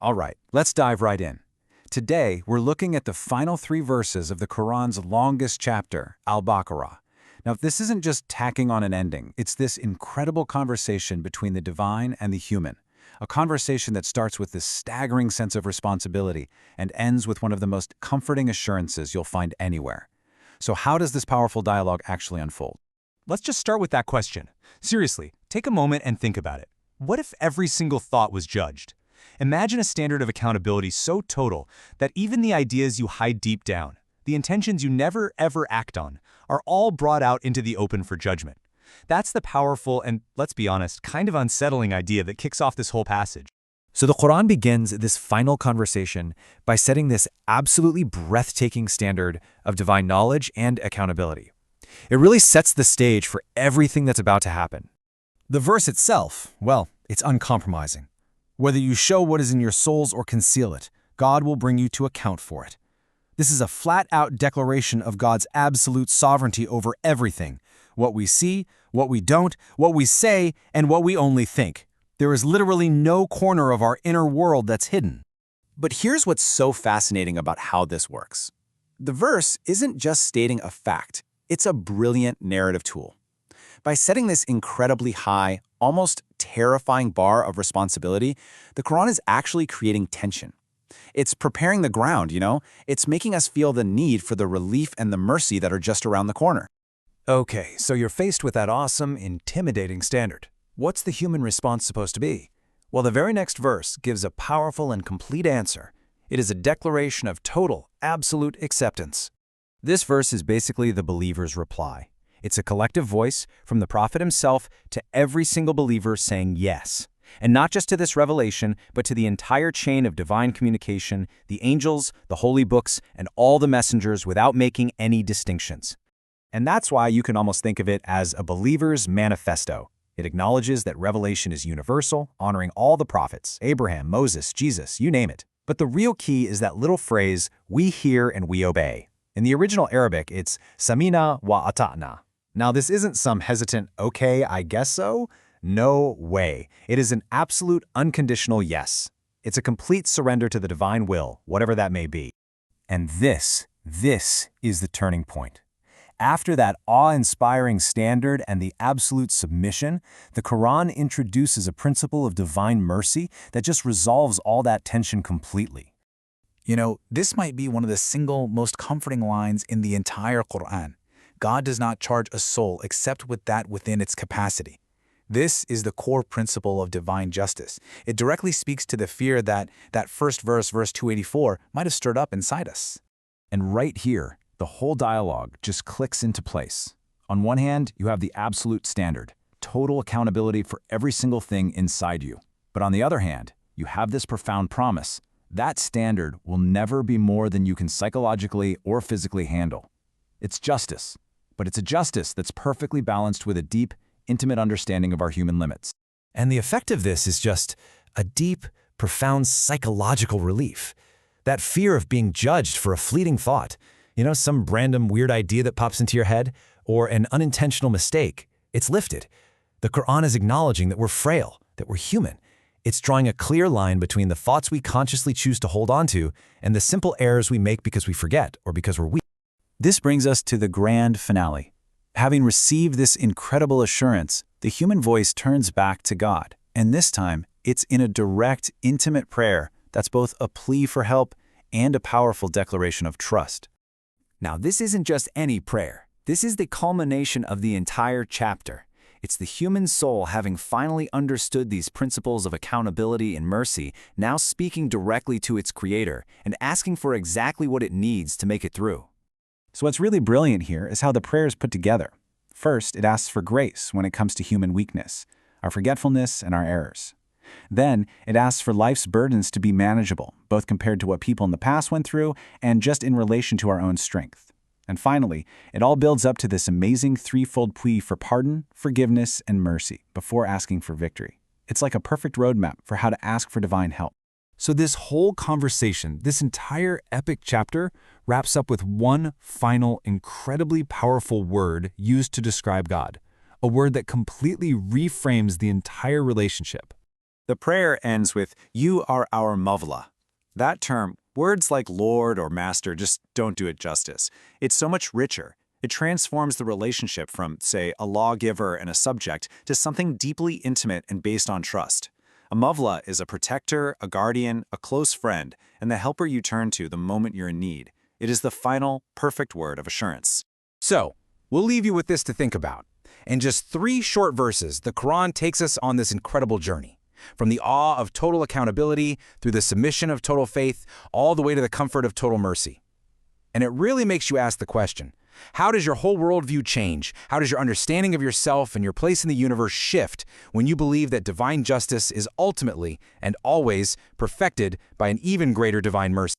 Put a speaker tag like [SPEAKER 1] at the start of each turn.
[SPEAKER 1] All right, let's dive right in. Today, we're looking at the final 3 verses of the Quran's longest chapter, Al-Baqarah. Now, this isn't just tacking on an ending. It's this incredible conversation between the divine and the human. A conversation that starts with this staggering sense of responsibility and ends with one of the most comforting assurances you'll find anywhere. So how does this powerful dialogue actually unfold?
[SPEAKER 2] Let's just start with that question. Seriously, take a moment and think about it. What if every single thought was judged? Imagine a standard of accountability so total that even the ideas you hide deep down, the intentions you never ever act on, are all brought out into the open for judgment. That's the powerful and, let's be honest, kind of unsettling idea that kicks off this whole passage.
[SPEAKER 3] So the Quran begins this final conversation by setting this absolutely breathtaking standard of divine knowledge and accountability. It really sets the stage for everything that's about to happen.
[SPEAKER 4] The verse itself, well, it's uncompromising. Whether you show what is in your souls or conceal it, God will bring you to account for it. This is a flat-out declaration of God's absolute sovereignty over everything, what we see, what we don't, what we say, and what we only think. There is literally no corner of our inner world that's hidden.
[SPEAKER 1] But here's what's so fascinating about how this works. The verse isn't just stating a fact, it's a brilliant narrative tool. By setting this incredibly high, almost terrifying bar of responsibility, the Quran is actually creating tension. It's preparing the ground, It's making us feel the need for the relief and the mercy that are just around the corner.
[SPEAKER 3] Okay, so you're faced with that awesome, intimidating standard. What's the human response supposed to be? Well, the very next verse gives a powerful and complete answer. It is a declaration of total, absolute acceptance. This verse is basically the believer's reply. It's a collective voice from the Prophet himself to every single believer saying yes. And not just to this revelation, but to the entire chain of divine communication, the angels, the holy books, and all the messengers without making any distinctions. And that's why you can almost think of it as a believer's manifesto. It acknowledges that revelation is universal, honoring all the prophets, Abraham, Moses, Jesus, you name it. But the real key is that little phrase, we hear and we obey. In the original Arabic, it's Semia'na wa ata'na. Now, this isn't some hesitant, okay, I guess so. No way. It is an absolute, unconditional yes. It's a complete surrender to the divine will, whatever that may be. And this is the turning point. After that awe-inspiring standard and the absolute submission, the Quran introduces a principle of divine mercy that just resolves all that tension completely.
[SPEAKER 5] This might be one of the single most comforting lines in the entire Quran. God does not charge a soul except with that within its capacity. This is the core principle of divine justice. It directly speaks to the fear that first verse 284, might have stirred up inside us.
[SPEAKER 1] And right here, the whole dialogue just clicks into place. On one hand, you have the absolute standard, total accountability for every single thing inside you. But on the other hand, you have this profound promise. That standard will never be more than you can psychologically or physically handle. It's justice, but it's a justice that's perfectly balanced with a deep, intimate understanding of our human limits.
[SPEAKER 3] And the effect of this is just a deep, profound psychological relief. That fear of being judged for a fleeting thought, some random weird idea that pops into your head, or an unintentional mistake, it's lifted. The Quran is acknowledging that we're frail, that we're human. It's drawing a clear line between the thoughts we consciously choose to hold on to and the simple errors we make because we forget or because we're weak.
[SPEAKER 1] This brings us to the grand finale. Having received this incredible assurance, the human voice turns back to God, and this time, it's in a direct, intimate prayer that's both a plea for help and a powerful declaration of trust.
[SPEAKER 3] Now, this isn't just any prayer. This is the culmination of the entire chapter. It's the human soul having finally understood these principles of accountability and mercy, now speaking directly to its creator and asking for exactly what it needs to make it through.
[SPEAKER 1] So what's really brilliant here is how the prayer is put together. First, it asks for grace when it comes to human weakness, our forgetfulness and our errors. Then, it asks for life's burdens to be manageable, both compared to what people in the past went through and just in relation to our own strength. And finally, it all builds up to this amazing threefold plea for pardon, forgiveness, and mercy before asking for victory. It's like a perfect roadmap for how to ask for divine help.
[SPEAKER 2] So this whole conversation, this entire epic chapter, wraps up with one final, incredibly powerful word used to describe God, a word that completely reframes the entire relationship.
[SPEAKER 1] The prayer ends with, "You are our Mevla." That term, words like Lord or Master just don't do it justice. It's so much richer. It transforms the relationship from, say, a lawgiver and a subject to something deeply intimate and based on trust. A Mevla is a protector, a guardian, a close friend, and the helper you turn to the moment you're in need. It is the final, perfect word of assurance.
[SPEAKER 3] So, we'll leave you with this to think about. In just 3 short verses, the Quran takes us on this incredible journey. From the awe of total accountability, through the submission of total faith, all the way to the comfort of total mercy. And it really makes you ask the question, how does your whole worldview change? How does your understanding of yourself and your place in the universe shift when you believe that divine justice is ultimately and always perfected by an even greater divine mercy?